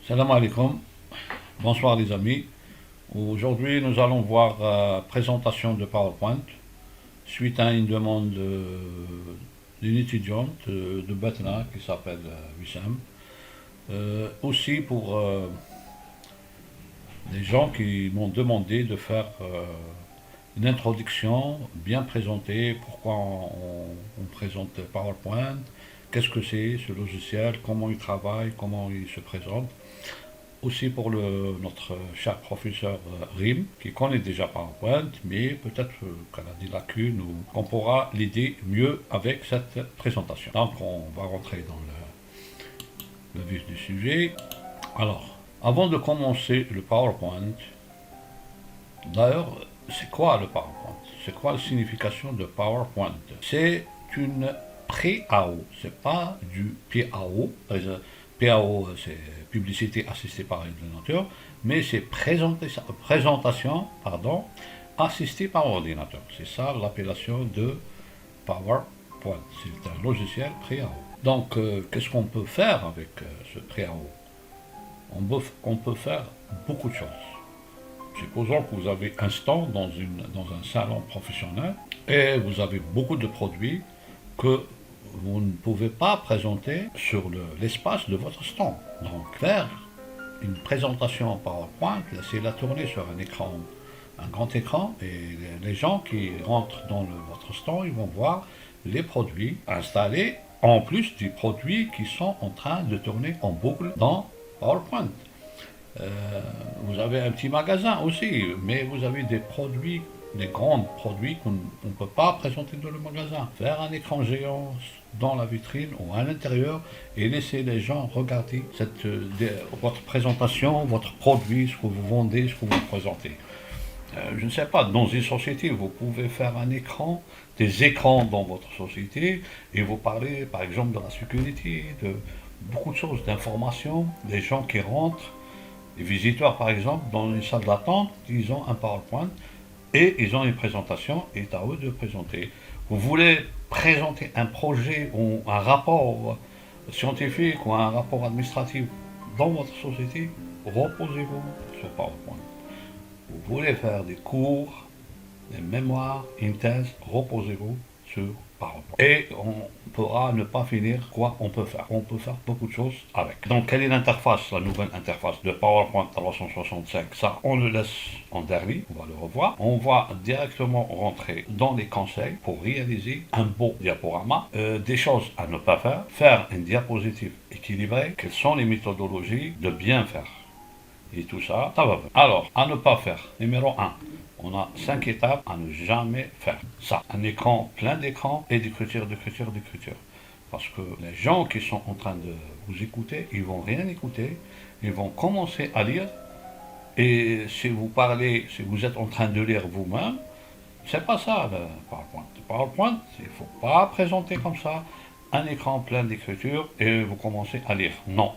Salam alaikum, bonsoir les amis. Aujourd'hui, nous allons voir présentation de PowerPoint suite à une demande d'une étudiante de Batna qui s'appelle Wissam. Aussi pour les gens qui m'ont demandé de faire une introduction bien présentée, pourquoi on présente PowerPoint, qu'est-ce que c'est ce logiciel, comment il travaille, comment il se présente. Aussi pour notre cher professeur Rim, qui connaît déjà PowerPoint, mais peut-être qu'elle a des lacunes ou qu'on pourra l'aider mieux avec cette présentation. Donc on va rentrer dans le vif du sujet. Alors, avant de commencer le PowerPoint, d'ailleurs, c'est quoi le PowerPoint? C'est quoi la signification de PowerPoint? C'est une pré-AO, c'est pas du PAO. PAO, c'est publicité assistée par ordinateur, mais c'est présentation assistée par ordinateur. C'est ça l'appellation de PowerPoint. C'est un logiciel pré-AO. Donc, qu'est-ce qu'on peut faire avec ce pré-AO? On peut faire beaucoup de choses. Supposons que vous avez un stand dans un salon professionnel et vous avez beaucoup de produits que vous ne pouvez pas présenter sur l'espace de votre stand. Donc faire une présentation PowerPoint, laissez-la tourner sur un écran, un grand écran, et les gens qui rentrent dans votre stand, ils vont voir les produits installés, en plus des produits qui sont en train de tourner en boucle dans PowerPoint. Vous avez un petit magasin aussi, mais vous avez des produits, des grands produits qu'on ne peut pas présenter dans le magasin. Faire un écran géant dans la vitrine ou à l'intérieur et laisser les gens regarder votre présentation, votre produit, ce que vous vendez, ce que vous présentez. Je ne sais pas, dans une société, vous pouvez faire un écran, des écrans dans votre société et vous parlez par exemple de la sécurité, de beaucoup de choses, d'informations, des gens qui rentrent. Les visiteurs, par exemple, dans une salle d'attente, ils ont un PowerPoint et ils ont une présentation et c'est à eux de présenter. Vous voulez présenter un projet ou un rapport scientifique ou un rapport administratif dans votre société, reposez-vous sur PowerPoint. Vous voulez faire des cours, des mémoires, une thèse, reposez-vous sur PowerPoint. Et on pourra ne pas finir quoi on peut faire. On peut faire beaucoup de choses avec. Donc, quelle est l'interface, la nouvelle interface de PowerPoint 365? Ça, on le laisse en dernier, on va le revoir. On va directement rentrer dans les conseils pour réaliser un beau diaporama. Des choses à ne pas faire. Faire une diapositive équilibrée. Quelles sont les méthodologies de bien faire? Et tout ça, ça va. Alors, à ne pas faire. Numéro 1. On a 5 étapes à ne jamais faire. Ça, un écran plein d'écrans et d'écriture. Parce que les gens qui sont en train de vous écouter, ils vont rien écouter, ils vont commencer à lire. Et si vous parlez, si vous êtes en train de lire vous-même, c'est pas ça le PowerPoint. Le PowerPoint, il ne faut pas présenter comme ça un écran plein d'écriture et vous commencez à lire. Non.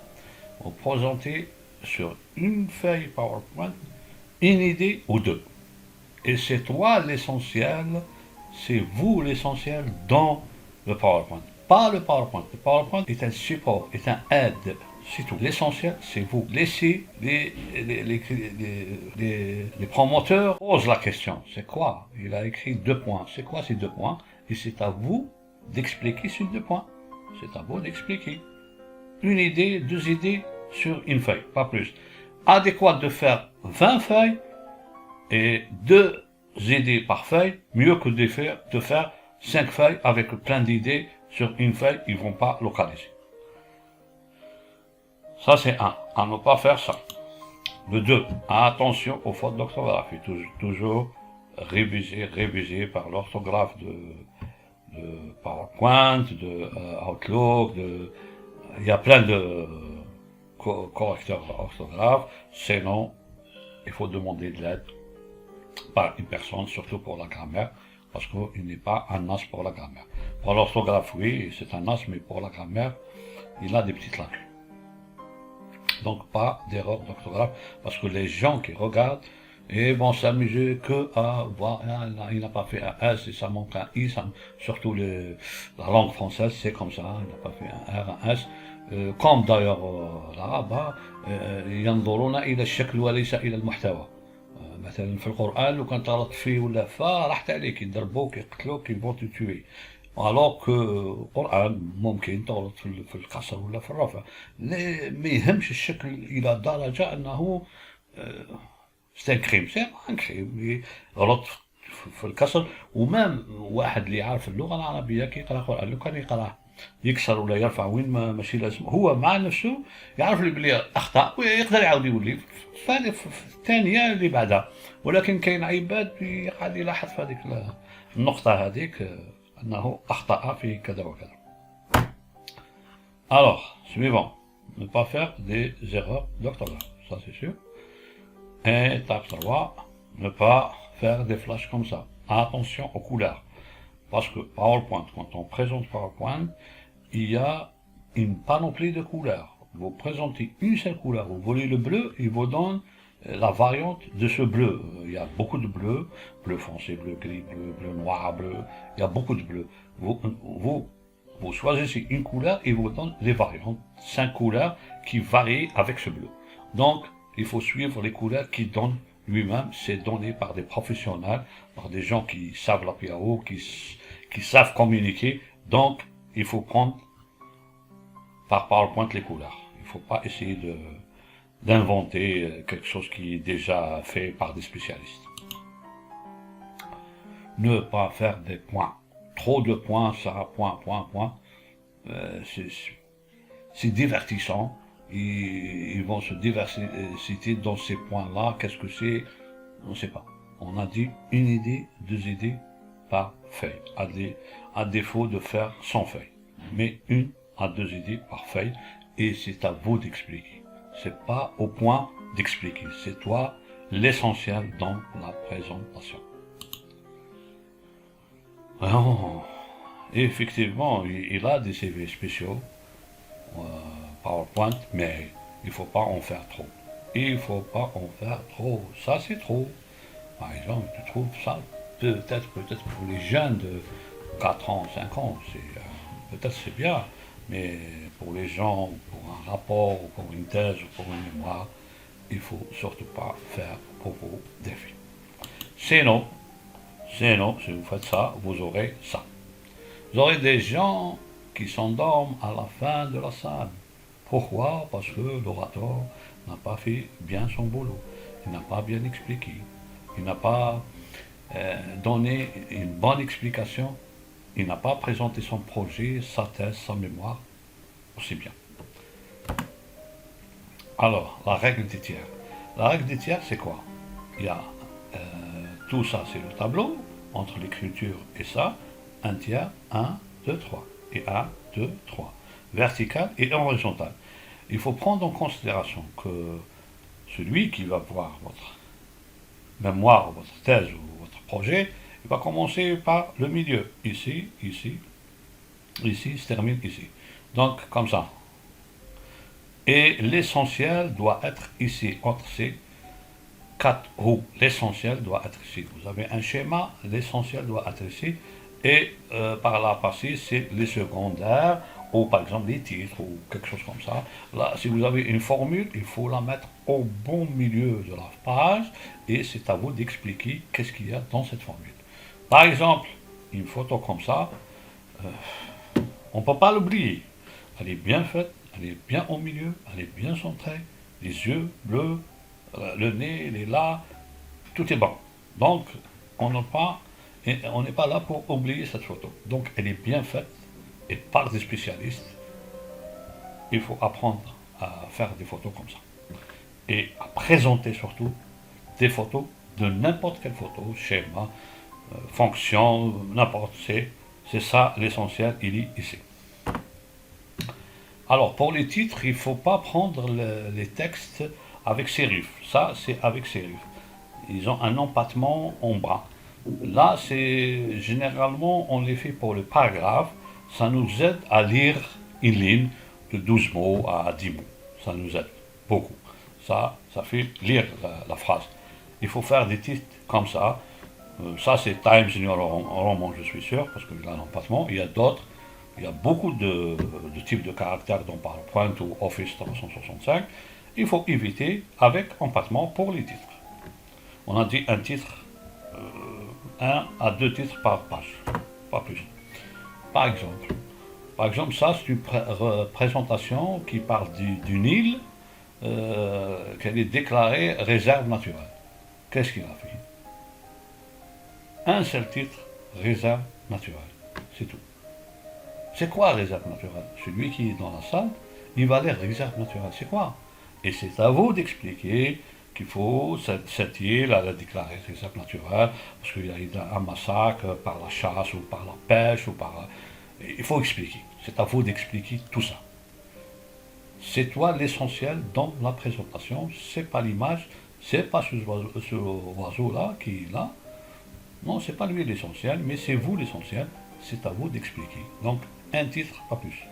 Vous présentez sur une feuille PowerPoint une idée ou deux. Et c'est toi l'essentiel, c'est vous l'essentiel dans le PowerPoint. Pas le PowerPoint. Le PowerPoint est un support, est un aide. C'est tout. L'essentiel, c'est vous. Laissez les promoteurs posent la question. C'est quoi? Il a écrit 2 points. C'est quoi ces 2 points? Et c'est à vous d'expliquer ces 2 points. C'est à vous d'expliquer. Une idée, 2 idées sur une feuille, pas plus. Adéquat de faire 20 feuilles et 2 idées par feuille, mieux que de faire 5 feuilles avec plein d'idées sur une feuille, ils ne vont pas localiser. Ça c'est un, à ne pas faire ça. Le 2, attention aux fautes d'orthographe. Toujours réviser par l'orthographe de PowerPoint, de Outlook, il y a plein de correcteurs d'orthographe, sinon il faut demander de l'aide par une personne, surtout pour la grammaire, parce qu'il n'est pas un as pour la grammaire. Pour l'orthographe, oui, c'est un as, mais pour la grammaire, il a des petites lacunes. Donc pas d'erreur d'orthographe, parce que les gens qui regardent et vont s'amuser que à voir, il n'a pas fait un S et ça manque un I, surtout la langue française, c'est comme ça, il n'a pas fait un R, un S, comme d'ailleurs l'arabe ينظرون إلى الشكل وليس إلى المحتوى. مثلا في القرآن لو كان تغلط فيه ولا فا راحت عليك يضربوك يقتلوك يبغوا تتوي. الوغ كو القرآن ممكن تغلط في القصر ولا في الرفع، ما يهمش الشكل إلى درجة أنه سي ان كريم، سي ان كريم غلط في الكسر. ومام واحد اللي يعرف اللغة العربية كي يقرأ القرآن لو كان يقرأ يكسر ولا يرفع وين ما ماشي لازم، هو مع نفسه يعرف اللي بلي اخطا ويقدر يعاود يولي في الثانيه اللي بعدها. ولكن كاين عباد قاعد يلاحظ في هذيك النقطه هذيك انه اخطا في كذا وكذا. Alors, suivant, ne pas faire des erreurs d'orthographe, ça c'est sûr. Et étape 3, ne pas faire des flashs comme ça. Attention aux couleurs. Parce que PowerPoint, quand on présente PowerPoint, il y a une panoplie de couleurs. Vous présentez une seule couleur, vous voulez le bleu, il vous donne la variante de ce bleu. Il y a beaucoup de bleu, bleu foncé, bleu gris, bleu noir, bleu, il y a beaucoup de bleu. Vous choisissez une couleur et vous donne les variantes, 5 couleurs qui varient avec ce bleu. Donc, il faut suivre les couleurs qui donnent lui-même, c'est donné par des professionnels, par des gens qui savent la PAO, qui savent communiquer. Donc, il faut prendre par PowerPoint les couleurs. Il ne faut pas essayer d'inventer quelque chose qui est déjà fait par des spécialistes. Ne pas faire des points. Trop de points, ça, point. C'est divertissant. Ils vont se diversifier dans ces points-là. Qu'est-ce que c'est? On ne sait pas. On a dit une idée, 2 idées par feuille, à défaut de faire 100 feuilles. Mais 1 à 2 idées par feuille, et c'est à vous d'expliquer. C'est pas au point d'expliquer, c'est toi l'essentiel dans la présentation. Alors, effectivement, il a des CV spéciaux, PowerPoint, mais il ne faut pas en faire trop. Il ne faut pas en faire trop. Ça, c'est trop. Par exemple, tu trouves ça, peut-être pour les jeunes de 4 ans, 5 ans, peut-être c'est bien, mais pour les gens, pour un rapport, ou pour une thèse, ou pour une mémoire, il ne faut surtout pas faire pour vos défis. Sinon, si vous faites ça, vous aurez ça. Vous aurez des gens qui s'endorment à la fin de la salle. Pourquoi? Parce que l'orateur n'a pas fait bien son boulot. Il n'a pas bien expliqué. Il n'a pas donné une bonne explication. Il n'a pas présenté son projet, sa thèse, sa mémoire aussi bien. Alors, la règle des tiers. La règle des tiers, c'est quoi? Il y a tout ça, c'est le tableau, entre l'écriture et ça, un tiers, 1, 2, 3. Et 1, 2, 3. Vertical et horizontal. Il faut prendre en considération que celui qui va voir votre mémoire, votre thèse ou votre projet, il va commencer par le milieu. Ici, se termine ici. Donc, comme ça. Et l'essentiel doit être ici, entre ces 4 roues. L'essentiel doit être ici. Vous avez un schéma, l'essentiel doit être ici. Et par là, passer, c'est les secondaires, ou par exemple les titres, ou quelque chose comme ça. Là, si vous avez une formule, il faut la mettre au bon milieu de la page, et c'est à vous d'expliquer qu'est-ce qu'il y a dans cette formule. Par exemple, une photo comme ça, on ne peut pas l'oublier. Elle est bien faite, elle est bien au milieu, elle est bien centrée, les yeux bleus, le nez, il est là, tout est bon. Donc, on n'est pas là pour oublier cette photo. Donc, elle est bien faite, et par des spécialistes. Il faut apprendre à faire des photos comme ça. Et à présenter surtout des photos de n'importe quelle photo, schéma, fonction, n'importe, c'est ça l'essentiel, il est ici. Alors, pour les titres, il ne faut pas prendre les textes avec sérif. Ça, c'est avec sérif. Ils ont un empattement en bas. Là, c'est généralement, on les fait pour le paragraphe. Ça nous aide à lire une ligne de 12 mots à 10 mots. Ça nous aide beaucoup. Ça fait lire la phrase. Il faut faire des titres comme ça. Ça, c'est Times New Roman, je suis sûr, parce qu'il a un empattement. Il y a d'autres Il y a beaucoup de types de caractères dans PowerPoint ou Office 365. Il faut éviter avec empattement pour les titres. On a dit un titre, 1 à 2 titres par page, pas plus. Par exemple, ça c'est une présentation qui parle d'une île qu'elle est déclarée réserve naturelle. Qu'est-ce qu'il a fait? Un seul titre, réserve naturelle. C'est tout. C'est quoi réserve naturelle? Celui qui est dans la salle, il va lire réserve naturelle. C'est quoi? Et c'est à vous d'expliquer qu'il faut cette île, elle a déclaré réserve naturelle, parce qu'il y a eu un massacre par la chasse ou par la pêche ou par. Il faut expliquer. C'est à vous d'expliquer tout ça. C'est toi l'essentiel dans la présentation, c'est pas l'image, c'est pas ce oiseau-là qui est là. Non, c'est pas lui l'essentiel, mais c'est vous l'essentiel. C'est à vous d'expliquer. Donc, un titre, pas plus.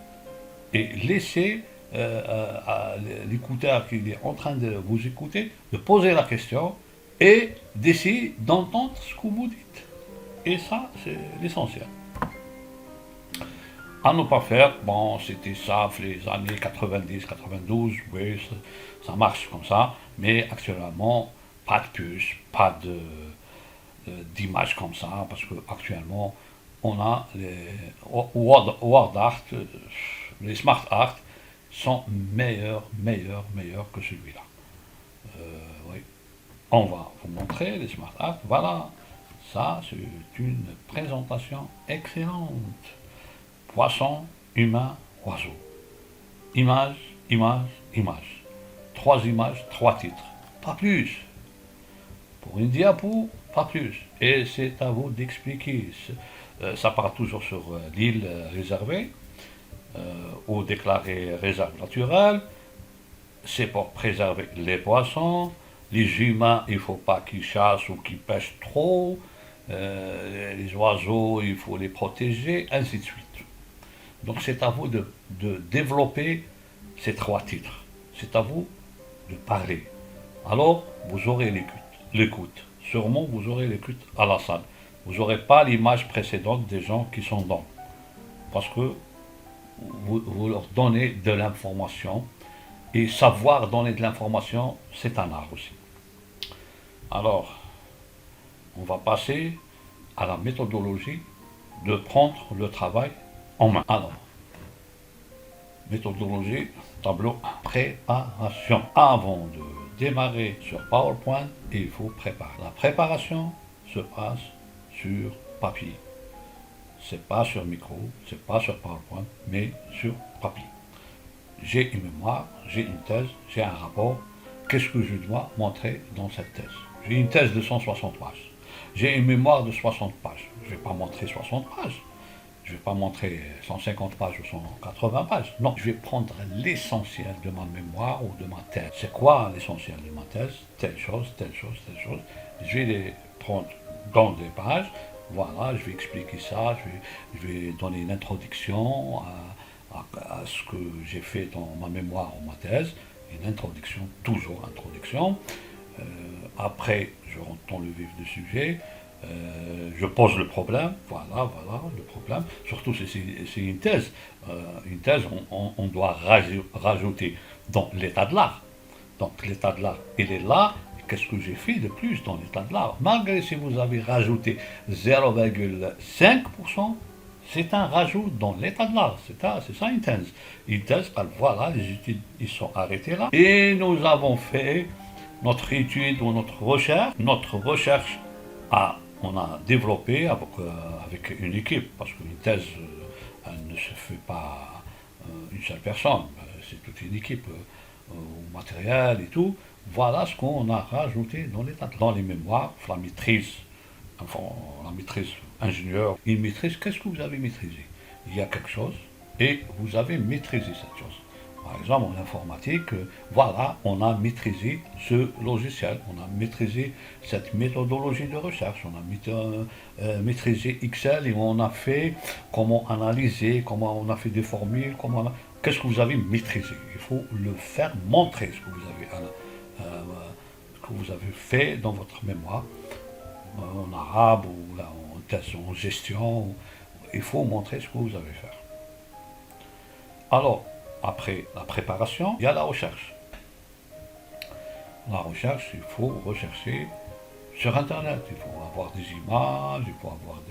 Et laissez à l'écouteur qui est en train de vous écouter de poser la question et d'essayer d'entendre ce que vous dites. Et ça, c'est l'essentiel. À ne pas faire, bon, c'était ça, les années 90, 92, oui, ça marche comme ça, mais actuellement, pas de puce, pas d'image comme ça, parce qu'actuellement, on a les Word Art, les Smart Art sont meilleurs que celui-là. Oui. On va vous montrer les Smart Art. Voilà, ça c'est une présentation excellente. Poisson, humain, oiseau. Image, image, image. 3 images, 3 titres. Pas plus. Pour une diapo, pas plus. Et c'est à vous d'expliquer. Ça part toujours sur l'île réservée, ou déclarée réserve naturelle. C'est pour préserver les poissons. Les humains, il ne faut pas qu'ils chassent ou qu'ils pêchent trop. Les oiseaux, il faut les protéger, ainsi de suite. Donc c'est à vous de développer ces 3 titres. C'est à vous de parler. Alors, vous aurez l'écoute. Sûrement, vous aurez l'écoute à la salle. Vous n'aurez pas l'image précédente des gens qui sont dans. Parce que vous leur donnez de l'information. Et savoir donner de l'information, c'est un art aussi. Alors, on va passer à la méthodologie de prendre le travail en main. Alors, méthodologie, tableau, préparation. Avant de démarrer sur PowerPoint, il faut préparer. La préparation se passe sur papier. C'est pas sur micro, c'est pas sur PowerPoint, mais sur papier. J'ai une mémoire, j'ai une thèse, j'ai un rapport. Qu'est-ce que je dois montrer dans cette thèse? J'ai une thèse de 160 pages. J'ai une mémoire de 60 pages. Je ne vais pas montrer 60 pages. Je ne vais pas montrer 150 pages ou 180 pages. Non, je vais prendre l'essentiel de ma mémoire ou de ma thèse. C'est quoi l'essentiel de ma thèse? Telle chose, telle chose, telle chose. Je vais les prendre dans des pages. Voilà, je vais expliquer ça. Je vais donner une introduction à ce que j'ai fait dans ma mémoire ou ma thèse. Une introduction, toujours introduction. Après, je rentre dans le vif du sujet. Je pose le problème, voilà, le problème. Surtout si c'est une thèse. Une thèse, on doit rajouter dans l'état de l'art. Donc l'état de l'art, il est là. Qu'est-ce que j'ai fait de plus dans l'état de l'art? Malgré si vous avez rajouté 0,5%, c'est un rajout dans l'état de l'art. C'est ça une thèse. Une thèse, voilà, les études ils sont arrêtées là. Et nous avons fait notre étude ou notre recherche. Notre recherche on a développé avec une équipe, parce qu'une thèse, elle ne se fait pas une seule personne, c'est toute une équipe, au matériel et tout. Voilà ce qu'on a rajouté dans les mémoires, la maîtrise, enfin la maîtrise ingénieur. Une maîtrise, qu'est-ce que vous avez maîtrisé? Il y a quelque chose et vous avez maîtrisé cette chose. Par exemple, en informatique, voilà, on a maîtrisé ce logiciel, on a maîtrisé cette méthodologie de recherche, on a maîtrisé Excel et on a fait comment analyser, comment on a fait des formules, qu'est-ce que vous avez maîtrisé. Il faut le faire montrer ce que vous avez fait dans votre mémoire, en arabe ou là, en gestion. Il faut montrer ce que vous avez fait. Alors, après la préparation, il y a la recherche. La recherche, il faut rechercher sur Internet. Il faut avoir des images, il faut avoir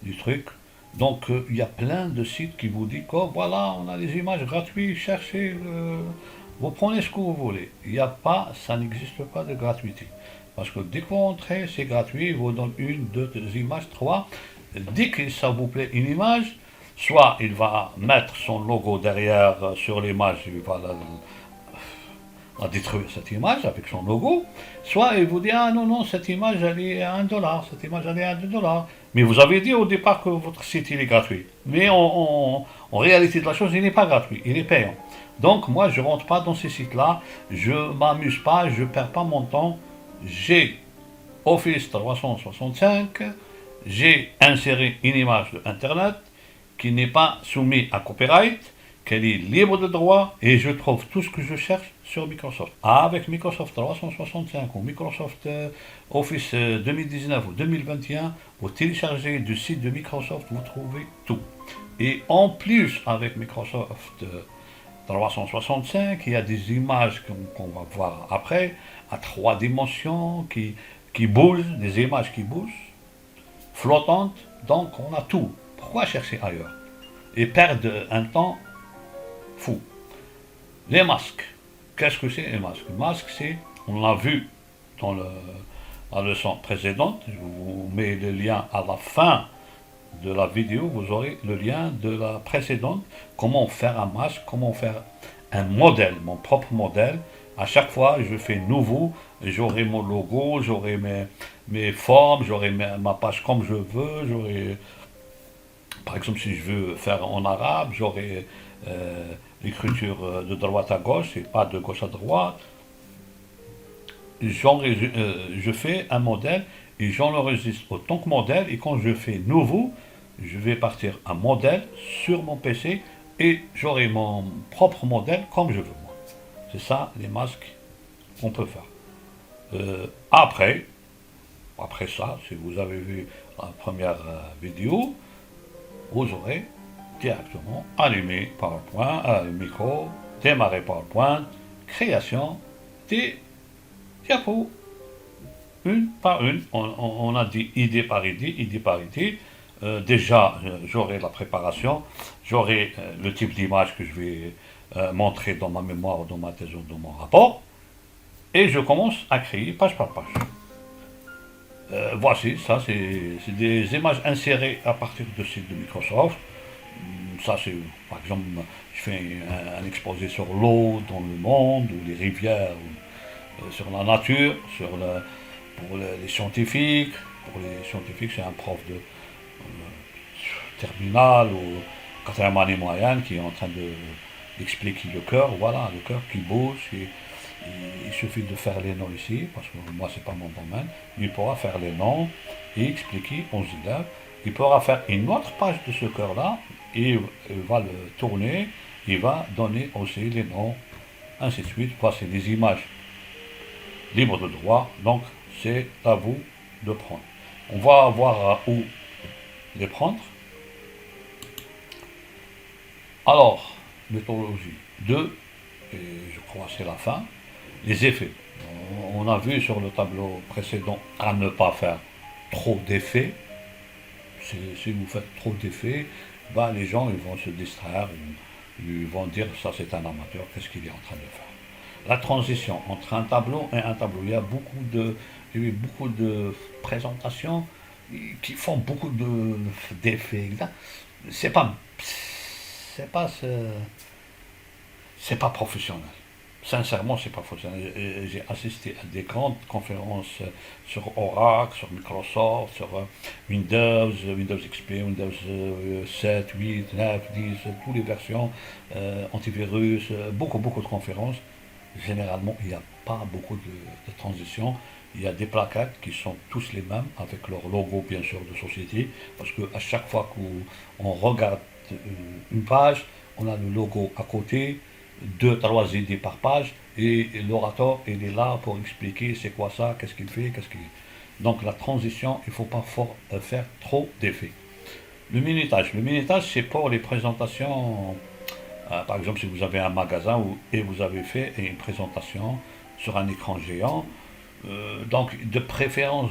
du truc. Donc, il y a plein de sites qui vous disent que oh, voilà, on a des images gratuites, cherchez, vous prenez ce que vous voulez. Il n'y a pas, ça n'existe pas de gratuité. Parce que dès que vous entrez, c'est gratuit, il vous donne une, deux images, trois. Dès que ça vous plaît une image, soit il va mettre son logo derrière sur l'image, il va la détruire cette image avec son logo, soit il vous dit ah non non cette image elle est à 1 dollar, cette image elle est à 2 dollars. Mais vous avez dit au départ que votre site il est gratuit. Mais en réalité de la chose il n'est pas gratuit, il est payant. Donc moi je rentre pas dans ces sites-là, je m'amuse pas, je perds pas mon temps. J'ai Office 365, j'ai inséré une image de Internet qui n'est pas soumise à copyright, qu'elle est libre de droit et je trouve tout ce que je cherche sur Microsoft. Avec Microsoft 365 ou Microsoft Office 2019 ou 2021, vous téléchargez du site de Microsoft, vous trouvez tout. Et en plus, avec Microsoft 365, il y a des images qu'on va voir après, à 3 dimensions, qui bougent, des images qui bougent, flottantes, donc on a tout. Pourquoi chercher ailleurs et perdre un temps fou? Les masques. Qu'est-ce que c'est les masques? Les masques, c'est, on l'a vu dans la leçon précédente, je vous mets le lien à la fin de la vidéo, vous aurez le lien de la précédente, comment faire un masque, comment faire un modèle, mon propre modèle. À chaque fois, je fais nouveau, j'aurai mon logo, j'aurai mes formes, j'aurai ma page comme je veux, j'aurai, par exemple, si je veux faire en arabe, j'aurai l'écriture de droite à gauche et pas de gauche à droite. Je fais un modèle et j'enregistre autant que modèle et quand je fais nouveau, je vais partir un modèle sur mon PC et j'aurai mon propre modèle comme je veux moi. C'est ça les masques qu'on peut faire. Après ça, si vous avez vu la première vidéo, vous aurez directement allumé PowerPoint, micro, démarrer PowerPoint, création des diapos. Une par une, on a dit idée par idée, idée par idée. Déjà, j'aurai la préparation, j'aurai le type d'image que je vais montrer dans ma mémoire, dans ma thèse ou dans mon rapport, et je commence à créer page par page. Voici, ça c'est des images insérées à partir de site de Microsoft. Ça c'est, par exemple, je fais un exposé sur l'eau dans le monde, ou les rivières, ou, sur la nature, pour les scientifiques. Pour les scientifiques, c'est un prof de terminale ou quatrième année moyenne qui est en train d'expliquer le cœur. Voilà, le cœur qui bouge. Il suffit de faire les noms ici, parce que moi, c'est pas mon domaine. Il pourra faire les noms et expliquer aux élèves. Il pourra faire une autre page de ce cœur-là, et il va le tourner, il va donner aussi les noms, ainsi de suite. Voici des images libres de droit, donc c'est à vous de prendre. On va voir où les prendre. Alors, méthodologie 2, et je crois que c'est la fin. Les effets. On a vu sur le tableau précédent à ne pas faire trop d'effets. Si vous faites trop d'effets, ben les gens ils vont se distraire, ils vont dire ça c'est un amateur, qu'est-ce qu'il est en train de faire. La transition entre un tableau et un tableau. J'ai eu beaucoup de présentations qui font beaucoup d'effets. C'est pas, c'est pas, c'est pas professionnel. Sincèrement, c'est pas professionnel. J'ai assisté à des grandes conférences sur Oracle, sur Microsoft, sur Windows, Windows XP, Windows 7, 8, 9, 10, toutes les versions, antivirus, beaucoup de conférences. Généralement, il n'y a pas beaucoup de transitions. Il y a des plaquettes qui sont tous les mêmes, avec leur logo bien sûr de société, parce qu'à chaque fois qu'on regarde une page, on a le logo à côté, 2, 3 idées par page, et l'orateur il est là pour expliquer c'est quoi ça, qu'est-ce qu'il fait, Donc la transition, il ne faut pas faire trop d'effets. Le minutage c'est pour les présentations Par exemple, si vous avez un magasin et vous avez fait une présentation sur un écran géant, donc, de préférence,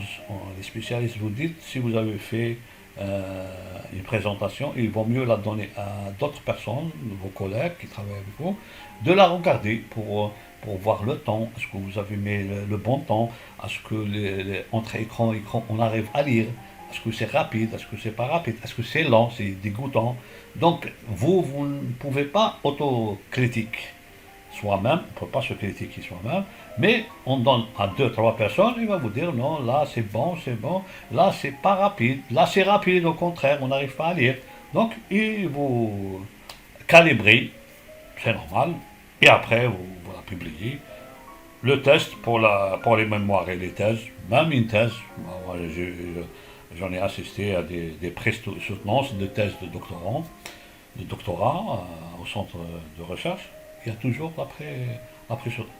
les spécialistes vous disent, si vous avez fait une présentation, il vaut mieux la donner à d'autres personnes, vos collègues qui travaillent avec vous, de la regarder pour voir le temps, est-ce que vous avez mis le bon temps, est-ce que entre écran et écran, on arrive à lire, est-ce que c'est rapide, est-ce que c'est pas rapide, est-ce que c'est lent, c'est dégoûtant. Donc, vous ne pouvez pas autocritiquer soi-même, on ne peut pas se critiquer soi-même, mais on donne à deux, trois personnes, il va vous dire non, là c'est bon, là c'est pas rapide, là c'est rapide, au contraire, on n'arrive pas à lire. Donc il vous calibrez, c'est normal, et après vous la publiez. Le test pour les mémoires et les thèses, même une thèse, moi, j'en ai assisté à des pré-soutenances de thèses de doctorat au centre de recherche. Il y a toujours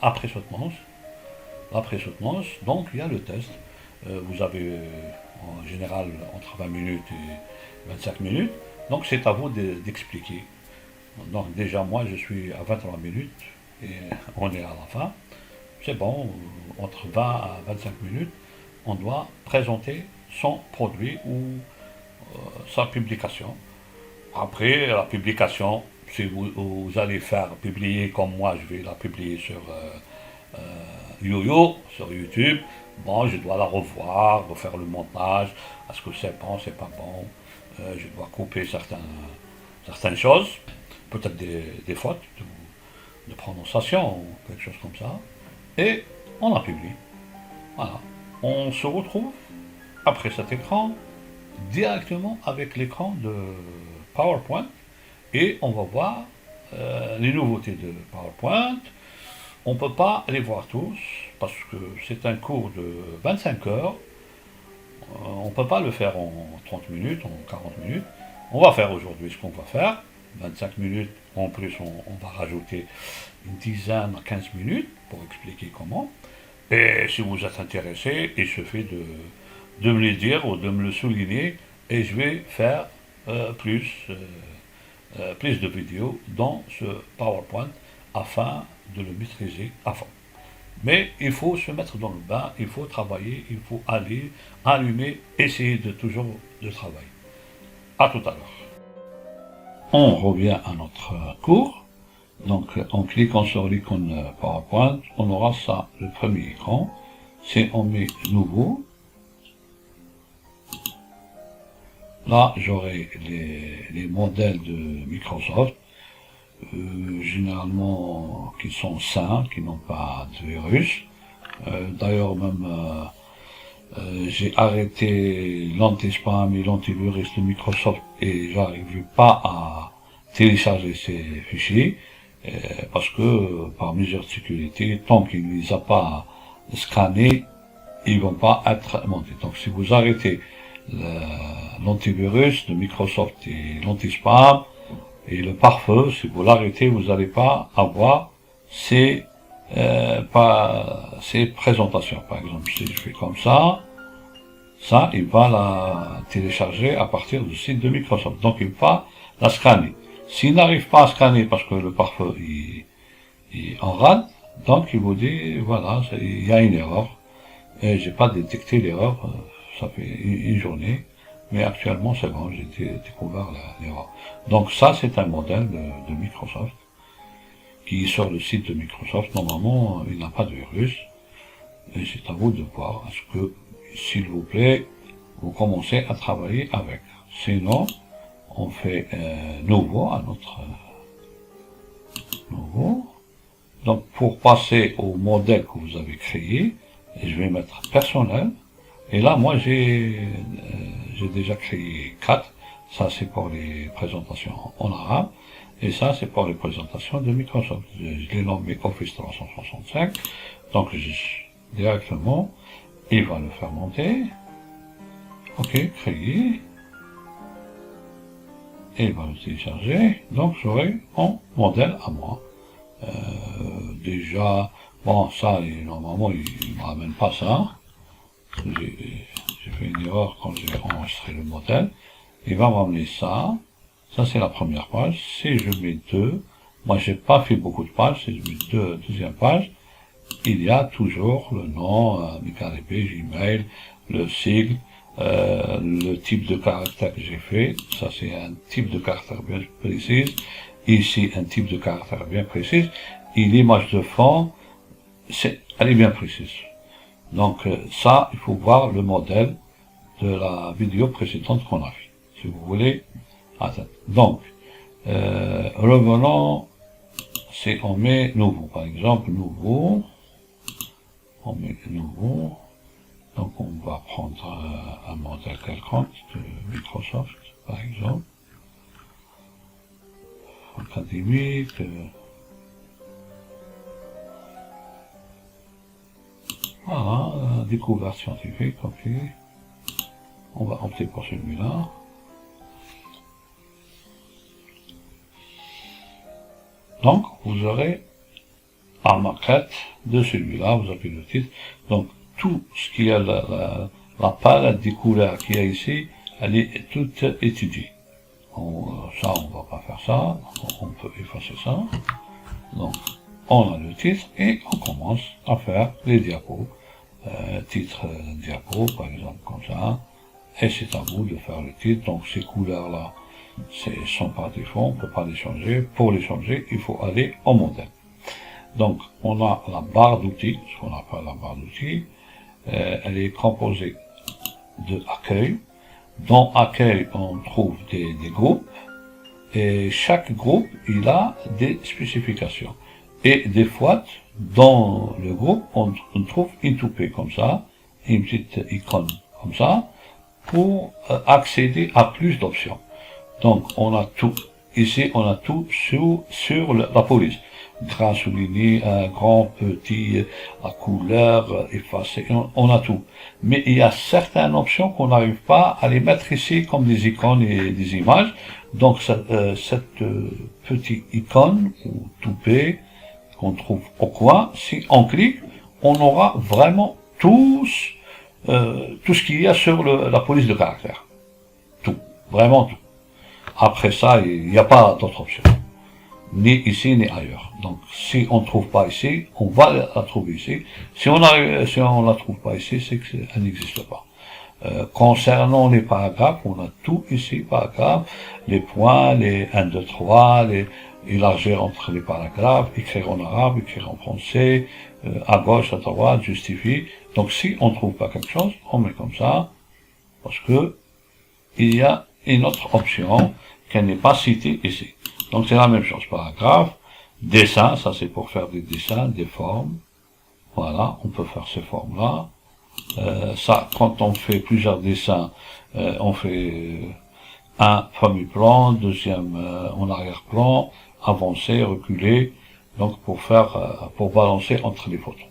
après-soutenance. Après-soutenance, donc il y a le test. Vous avez en général entre 20 minutes et 25 minutes. Donc c'est à vous d'expliquer. Donc déjà moi je suis à 23 minutes et on est à la fin. C'est bon, entre 20 à 25 minutes, on doit présenter son produit ou sa publication. Après la publication, si vous allez faire publier comme moi, je vais la publier sur YoYo, sur YouTube. Bon, je dois la revoir, refaire le montage. Est-ce que c'est bon, c'est pas bon. Je dois couper certaines choses, peut-être des fautes de prononciation ou quelque chose comme ça. Et on la publie. Voilà. On se retrouve après cet écran directement avec l'écran de PowerPoint et on va voir les nouveautés de PowerPoint. On ne peut pas les voir tous parce que c'est un cours de 25 heures. On ne peut pas le faire en 30 minutes, en 40 minutes. On va faire aujourd'hui ce qu'on va faire. 25 minutes, en plus on va rajouter une dizaine à 15 minutes pour expliquer comment. Et si vous êtes intéressé, il suffit de me le dire ou de me le souligner et je vais faire plus de vidéos dans ce PowerPoint afin de le maîtriser à fond. Mais il faut se mettre dans le bain, il faut travailler, il faut aller, allumer, essayer de toujours de travailler. À tout à l'heure. On revient à notre cours. Donc en cliquant sur l'icône PowerPoint, on aura ça, le premier écran. Si on met nouveau, là j'aurai les modèles de Microsoft, généralement qui sont sains, qui n'ont pas de virus. D'ailleurs même j'ai arrêté l'anti-spam et l'antivirus de Microsoft et j'arrive pas à télécharger ces fichiers parce que par mesure de sécurité, tant qu'il ne les a pas scannés, ils vont pas être montés. Donc si vous arrêtez l'antivirus de Microsoft et l'anti-spam et le pare-feu, si vous l'arrêtez, vous n'allez pas avoir ces présentations. Par exemple, si je fais comme ça, il va la télécharger à partir du site de Microsoft. Donc il va la scanner. S'il n'arrive pas à scanner parce que le pare-feu il en rate, donc il vous dit voilà, il y a une erreur. Et j'ai pas détecté l'erreur, ça fait une journée, mais actuellement c'est bon, j'ai découvert l'erreur. Donc ça c'est un modèle de Microsoft qui est sur le site de Microsoft. Normalement il n'a pas de virus et c'est à vous de voir. Est-ce que s'il vous plaît vous commencez à travailler avec. Sinon on fait nouveau à notre nouveau. Donc pour passer au modèle que vous avez créé, je vais mettre personnel. Et là moi j'ai déjà créé 4. Ça c'est pour les présentations en arabe. Et ça c'est pour les présentations de Microsoft. Je l'ai nommé Office 365. Donc directement, il va le faire monter. Ok, créer. Et il va le télécharger. Donc j'aurai mon modèle à moi. Déjà, bon ça, normalement il ne me ramène pas ça. J'ai fait une erreur quand j'ai enregistré le modèle. Il va me ramener ça. Ça c'est la première page. Si je mets 2, Moi, j'ai pas fait beaucoup de pages, c'est deuxième page. Il y a toujours le nom, MichaelEP, Gmail, le sigle, le type de caractère que j'ai fait. Ça, c'est un type de caractère bien précis. Ici, un type de caractère bien précis. Et l'image de fond, elle est bien précise. Donc, ça, il faut voir le modèle de la vidéo précédente qu'on a fait. Si vous voulez. Attends. Donc, revenons, on met nouveau. Par exemple, nouveau. On met nouveau. Donc, on va prendre un modèle quelconque de Microsoft, par exemple. Académique. Voilà, découverte scientifique, ok. On va opter pour celui-là. Donc, vous aurez la maquette de celui-là, vous avez le titre. Donc, tout ce qui est la palette des couleurs qu'il y a ici, elle est toute étudiée. Ça, on va pas faire ça. On peut effacer ça. Donc, on a le titre et on commence à faire les diapos. Titre diapo, par exemple, comme ça. Et c'est à vous de faire le titre. Donc, ces couleurs-là, sont par défaut, on ne peut pas les changer. Pour les changer, il faut aller au modèle. Donc, on a la barre d'outils, ce qu'on appelle la barre d'outils. Elle est composée de accueil. Dans accueil, on trouve des groupes. Et chaque groupe, il a des spécifications. Et des fois, dans le groupe, on trouve une toupée comme ça, une petite icône comme ça, pour accéder à plus d'options. Donc, on a tout. Ici, on a tout sur la police. Grand souligné, grand, petit, à couleur, effacé, on a tout. Mais il y a certaines options qu'on n'arrive pas à les mettre ici comme des icônes et des images. Donc, cette petite icône ou toupée qu'on trouve au coin, si on clique, on aura vraiment tout ce qu'il y a sur la police de caractère. Tout. Vraiment tout. Après ça, il n'y a pas d'autre option. Ni ici, ni ailleurs. Donc, si on ne trouve pas ici, on va la trouver ici. Si on la trouve pas ici, c'est qu'elle n'existe pas. Concernant les paragraphes, on a tout ici, paragraphes, les points, les 1, 2, 3, élargir entre les paragraphes, écrire en arabe, écrire en français, à gauche, à droite, justifier. Donc, si on ne trouve pas quelque chose, on met comme ça, parce que il y a une autre option qui n'est pas citée ici. Donc, c'est la même chose. Paragraphe, dessin, ça c'est pour faire des dessins, des formes. Voilà, on peut faire ces formes-là. Ça, quand on fait plusieurs dessins, on fait un premier plan, deuxième en arrière-plan, avancer, reculer, donc pour balancer entre les photos.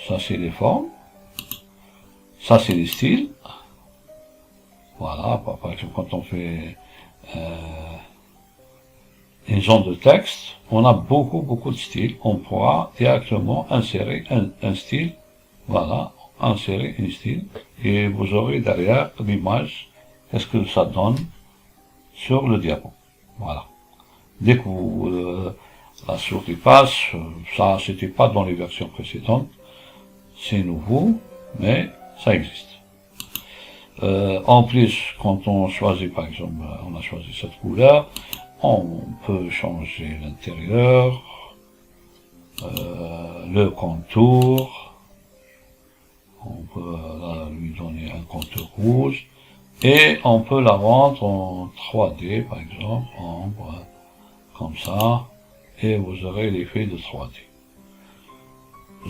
Ça c'est les formes. Ça c'est les styles. Voilà, par exemple quand on fait une zone de texte, on a beaucoup de styles. On pourra directement insérer un style. Voilà, insérer un style. Et vous aurez derrière l'image, qu'est-ce que ça donne sur le diapo. Voilà. Dès que la souris passe, ça c'était pas dans les versions précédentes. C'est nouveau, mais ça existe. En plus, quand on choisit, par exemple, on a choisi cette couleur, on peut changer l'intérieur, le contour, on peut lui donner un contour rouge, et on peut la rendre en 3D, par exemple, comme ça, et vous aurez l'effet de 3D.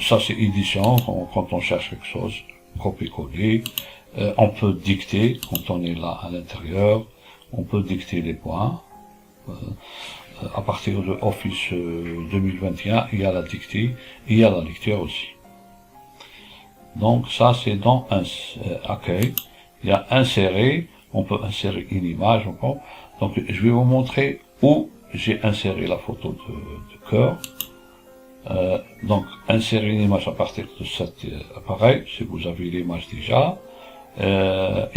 Ça, c'est édition, quand on cherche quelque chose, copier-coller. On peut dicter, quand on est là à l'intérieur, on peut dicter les points. À partir de Office 2021, il y a la dictée, il y a la lecture aussi. Donc ça, c'est dans accueil. Il y a insérer, on peut insérer une image encore. Donc je vais vous montrer où j'ai inséré la photo de cœur. Donc insérer une image à partir de cet appareil, si vous avez l'image déjà.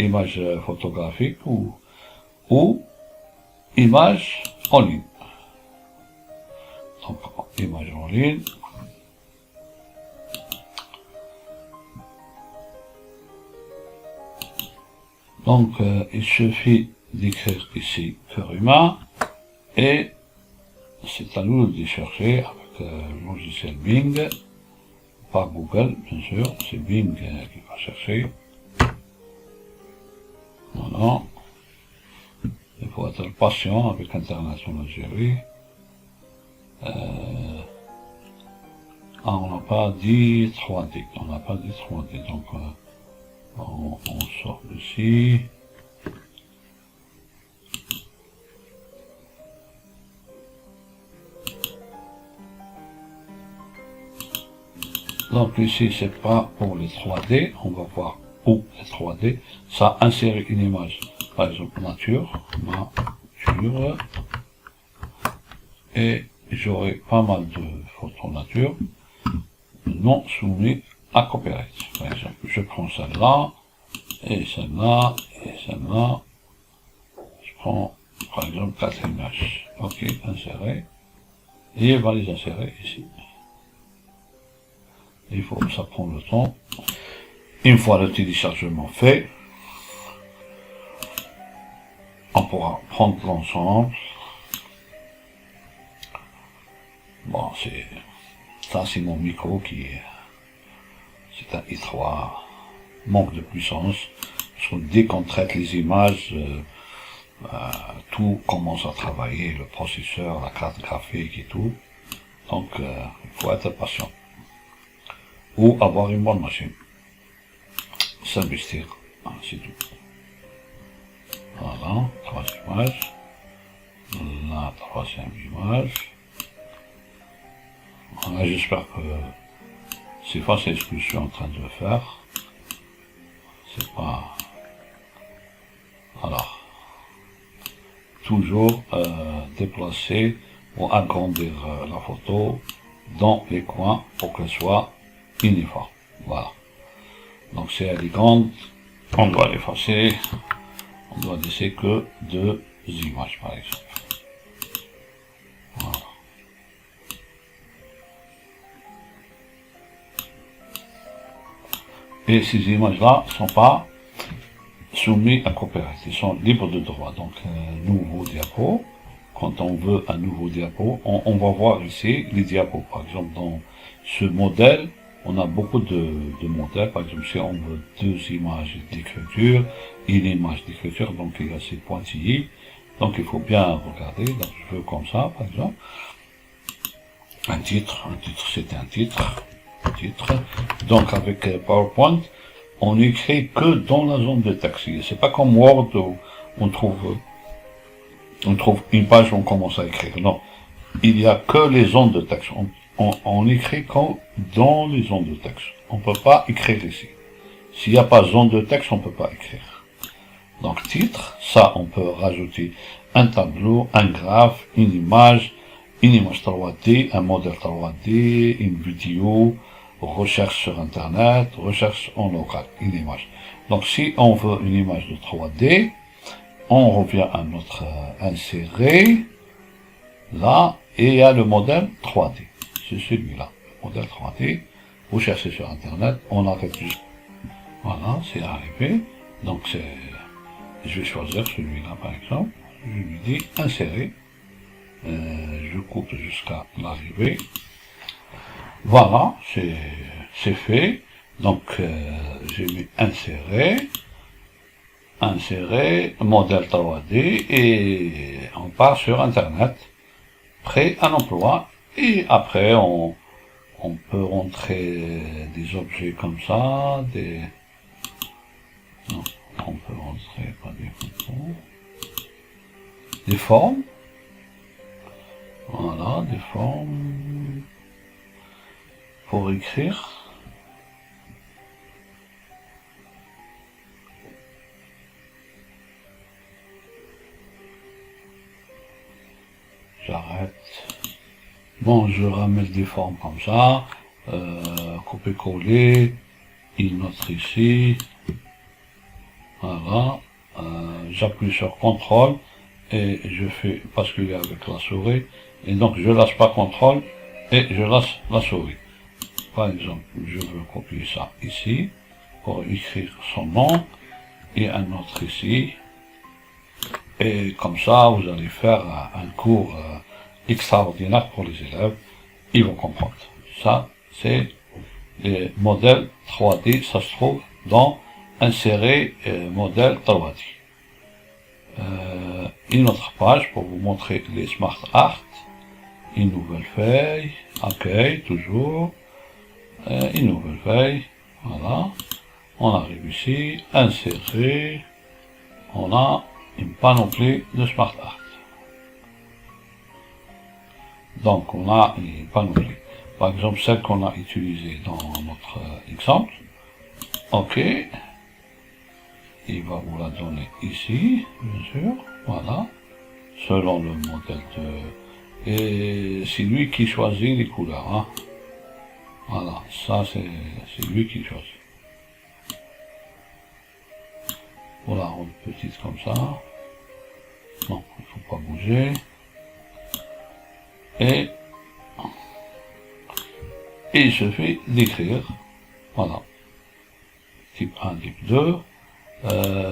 Image photographique ou image en ligne. Donc, image en ligne. Donc, il suffit d'écrire ici cœur humain et c'est à nous de chercher avec le logiciel Bing, pas Google bien sûr, c'est Bing qui va chercher. Voilà. Il faut être patient avec Internet en Algérie. On n'a pas dit 3D, on n'a pas dit 3D, donc on sort d'ici. Donc ici c'est pas pour les 3D, on va voir où les 3D, ça insère une image, par exemple nature, et j'aurai pas mal de photos nature non soumis à copyright. Par exemple, je prends celle-là, et celle-là, et celle-là, je prends par exemple 4 images, ok, insérer, et il va les insérer ici. Il faut, ça prend le temps. Une fois le téléchargement fait, on pourra prendre l'ensemble. Bon, ça c'est mon micro qui est, c'est un i3, manque de puissance, parce que dès qu'on traite les images, tout commence à travailler, le processeur, la carte graphique et tout, donc il faut être patient. Ou avoir une bonne machine. S'investir, c'est tout. Voilà, 3 images. La 3e image. Voilà, j'espère que c'est facile ce que je suis en train de faire. C'est pas... Alors, toujours déplacer ou agrandir la photo dans les coins pour qu'elle soit uniforme. Voilà. Donc si elle est grande, on doit l'effacer. On doit laisser que 2 images par exemple. Voilà. Et ces images-là ne sont pas soumises à copyright. Ils sont libres de droit. Donc nouveau diapo. Quand on veut un nouveau diapo, on va voir ici les diapos. Par exemple dans ce modèle, on a beaucoup de modèles. Par exemple, si on veut 2 images d'écriture, une image d'écriture, donc il y a ces pointillés. Donc il faut bien regarder. Donc je veux comme ça, par exemple. Un titre, c'est un titre. Donc avec PowerPoint, on n'écrit que dans la zone de texte. C'est pas comme Word où on trouve une page où on commence à écrire. Non, il n'y a que les zones de texte. On écrit quand dans les zones de texte. On ne peut pas écrire ici. S'il n'y a pas zone de texte, on ne peut pas écrire. Donc titre, ça on peut rajouter un tableau, un graphe, une image 3D, un modèle 3D, une vidéo, recherche sur internet, recherche en local, une image. Donc si on veut une image de 3D, on revient à notre insérer, là, et il y a le modèle 3D. C'est celui-là, le modèle 3D. Vous cherchez sur internet, on arrête juste. Voilà, c'est arrivé. Donc je vais choisir celui-là par exemple. Je lui dis insérer. Je coupe jusqu'à l'arrivée. Voilà, c'est fait. Donc j'ai mis insérer, modèle 3D et on part sur internet, prêt à l'emploi. Et après on peut rentrer des objets comme ça, non, on peut rentrer pas des photos, des formes. Voilà, des formes pour écrire. J'arrête. Bon, je ramène des formes comme ça, copier-coller, une autre ici, voilà, j'appuie sur CTRL et je fais basculer avec la souris, et donc je lâche pas contrôle, et je lâche la souris. Par exemple, je veux copier ça ici, pour écrire son nom, et un autre ici, et comme ça, vous allez faire un cours extraordinaire pour les élèves, ils vont comprendre. Ça, c'est les modèles 3D, ça se trouve dans Insérer modèle 3D. Une autre page pour vous montrer les Smart Art, une nouvelle feuille, accueil, toujours, une nouvelle feuille, voilà, on arrive ici, insérer, on a une panoplie de Smart Art. Donc on a une panoplie. Par exemple, celle qu'on a utilisée dans notre exemple. OK. Il va vous la donner ici, bien sûr. Voilà. Selon le modèle de... Et c'est lui qui choisit les couleurs. Hein. Voilà. Ça, c'est lui qui choisit. Voilà, rendre petite comme ça. Non, il ne faut pas bouger. Et il suffit d'écrire, voilà, type 1, type 2,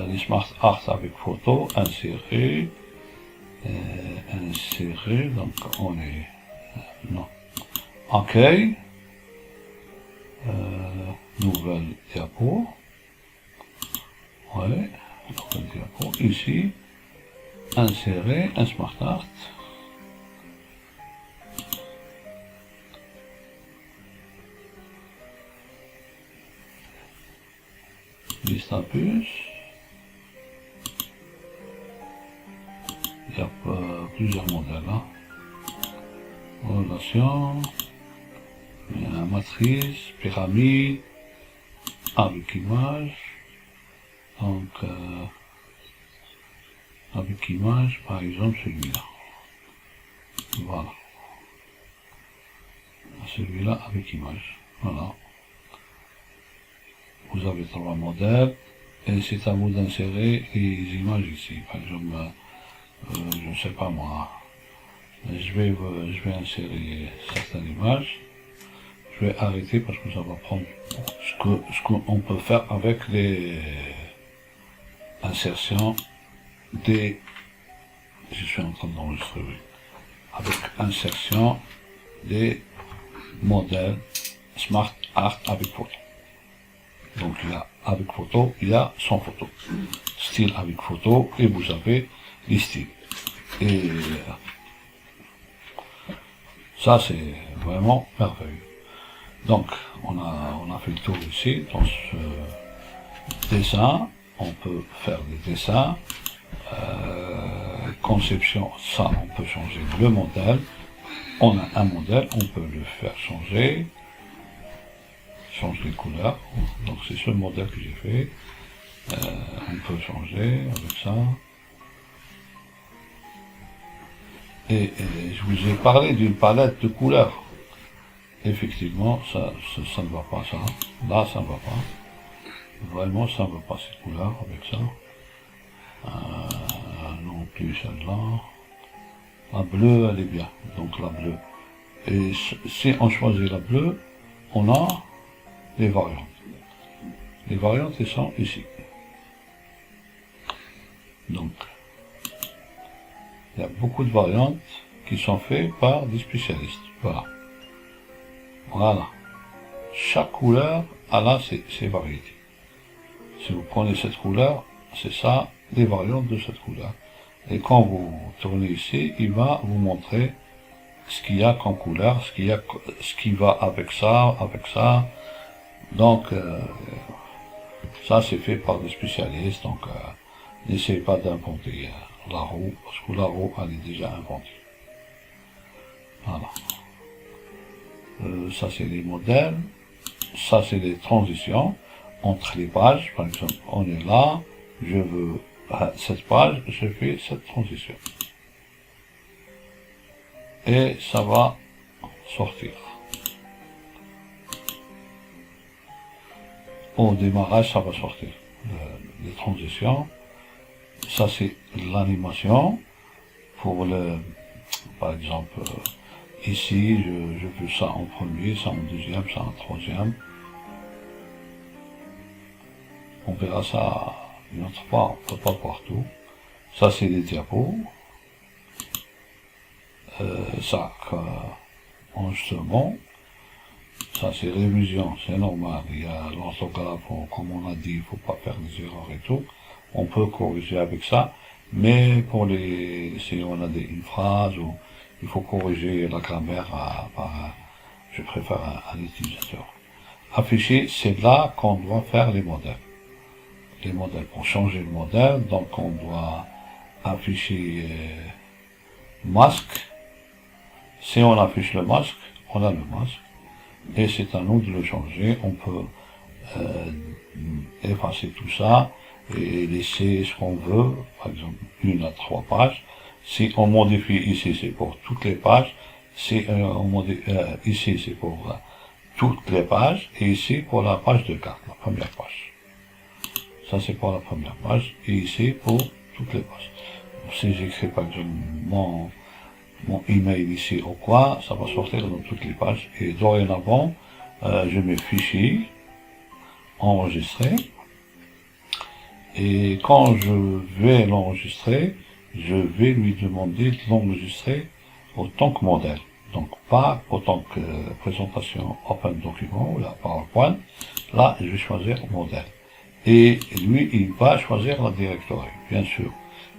les Smart Art avec photo, insérer, donc on est, non, accueil, nouvelle diapo, ouais, nouvelle diapo, ici, insérer un Smart Art, liste à puce. Il y a plusieurs modèles. Hein. Relation, matrice, pyramide, avec image. Donc, avec image, par exemple, celui-là. Voilà. Celui-là avec image. Voilà. Vous avez 3 modèles et c'est à vous d'insérer les images ici. Par exemple, je ne sais pas moi, je vais insérer certaines images. Je vais arrêter parce que ça va prendre ce qu'on peut faire avec les insertions des... Je suis en train d'enregistrer, avec insertion des modèles Smart Art avec photo. Donc il y a avec photo, il y a sans photo. Style avec photo, et vous avez les styles. Et ça c'est vraiment merveilleux. Donc on a fait le tour ici. Dans ce dessin, on peut faire des dessins. Conception, ça on peut changer le modèle. On a un modèle, on peut le faire changer. Change les couleurs, donc c'est ce modèle que j'ai fait, on peut changer avec ça, et je vous ai parlé d'une palette de couleurs, effectivement ça ne va pas ça, là ça ne va pas, vraiment ça ne va pas cette couleur avec ça, non plus celle-là, la bleue elle est bien, donc la bleue, et si on choisit la bleue, on a les variantes. Les variantes, elles sont ici. Donc, il y a beaucoup de variantes qui sont faites par des spécialistes. Voilà. Voilà. Chaque couleur a là ses variétés. Si vous prenez cette couleur, c'est ça, les variantes de cette couleur. Et quand vous tournez ici, il va vous montrer ce qu'il y a comme couleur, ce qui va avec ça, Donc, ça c'est fait par des spécialistes, donc n'essayez pas d'inventer la roue, parce que la roue elle est déjà inventée. Voilà. Ça c'est les modèles, ça c'est les transitions entre les pages, par exemple, on est là, je veux cette page, je fais cette transition. Et ça va sortir. Au démarrage, ça va sortir. Les transitions, ça c'est l'animation. pour le, par exemple, ici, je veux ça en premier, ça en deuxième, ça en troisième. On verra ça une autre fois, on peut pas partout. Ça, c'est les diapos. Ça, enregistrement. Ça, c'est révision, c'est normal. Il y a l'orthographe, comme on a dit, il faut pas faire des erreurs et tout. On peut corriger avec ça. Mais pour si on a une phrase ou il faut corriger la grammaire je préfère un utilisateur. Afficher, c'est là qu'on doit faire les modèles. Les modèles, pour changer le modèle, donc on doit afficher masque. Si on affiche le masque, on a le masque. Et c'est à nous de le changer. On peut effacer tout ça et laisser ce qu'on veut, par exemple 1 à 3 pages. Si on modifie ici, c'est pour toutes les pages. Si on modifie ici, c'est pour toutes les pages. Et ici, pour la page de carte, la première page. Ça, c'est pour la première page. Et ici, pour toutes les pages. Si j'écris, par exemple, mon email ici ou quoi, ça va sortir dans toutes les pages. Et dorénavant, je mets fichier, enregistrer. Et quand je vais l'enregistrer, je vais lui demander de l'enregistrer autant que modèle. Donc pas autant que présentation Open Document ou la PowerPoint. Là, je vais choisir modèle. Et lui, il va choisir la directory, bien sûr.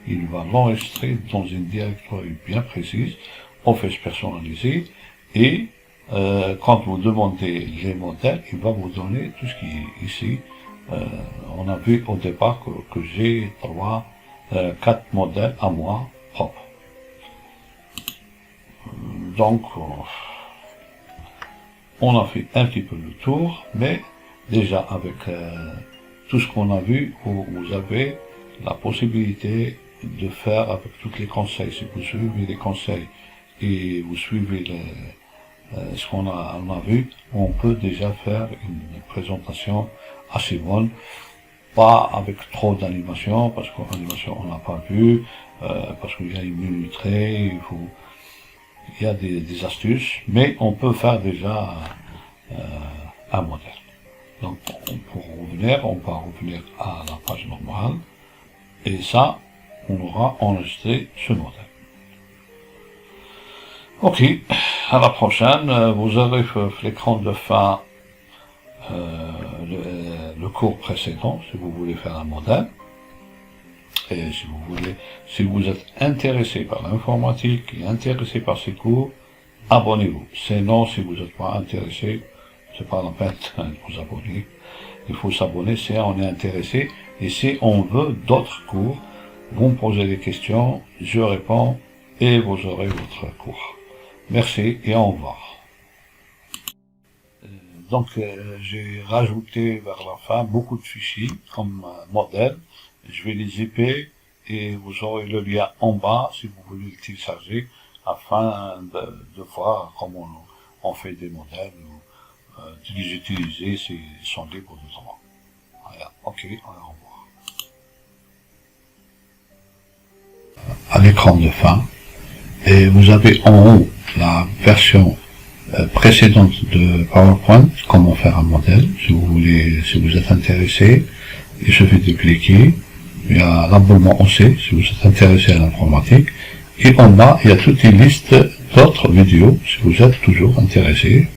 Il va l'enregistrer dans une directory bien précise, Office personnalisé, et quand vous demandez les modèles, il va vous donner tout ce qui est ici. On a vu au départ que j'ai 4 modèles à moi propres. Donc, on a fait un petit peu le tour, mais déjà avec tout ce qu'on a vu, vous avez la possibilité de faire avec tous les conseils. Si vous suivez les conseils et vous suivez ce qu'on a vu, on peut déjà faire une présentation assez bonne, pas avec trop d'animation, parce qu'en animation on n'a pas vu, parce qu'il y a une minuterie, il y a des astuces, mais on peut faire déjà un modèle. Donc pour revenir, on va revenir à la page normale, et ça, on aura enregistré ce modèle. Ok, à la prochaine, vous aurez l'écran de fin le cours précédent, si vous voulez faire un modèle. Et si vous êtes intéressé par l'informatique et intéressé par ces cours, abonnez-vous. Sinon, si vous n'êtes pas intéressé, c'est pas la peine de vous abonner. Il faut s'abonner si on est intéressé. Et si on veut d'autres cours, vous me posez des questions, je réponds et vous aurez votre cours. Merci et au revoir. Donc, j'ai rajouté vers la fin beaucoup de fichiers comme modèle. Je vais les zipper et vous aurez le lien en bas si vous voulez le télécharger afin de voir comment on fait des modèles ou de les utiliser s'ils sont libres de droit. Voilà, ok, au revoir. À l'écran de fin, et vous avez en haut la version précédente de PowerPoint, comment faire un modèle, si vous êtes intéressé, il suffit de cliquer. Il y a l'abonnement aussi, si vous êtes intéressé à l'informatique, et en bas, il y a toute une liste d'autres vidéos, si vous êtes toujours intéressé.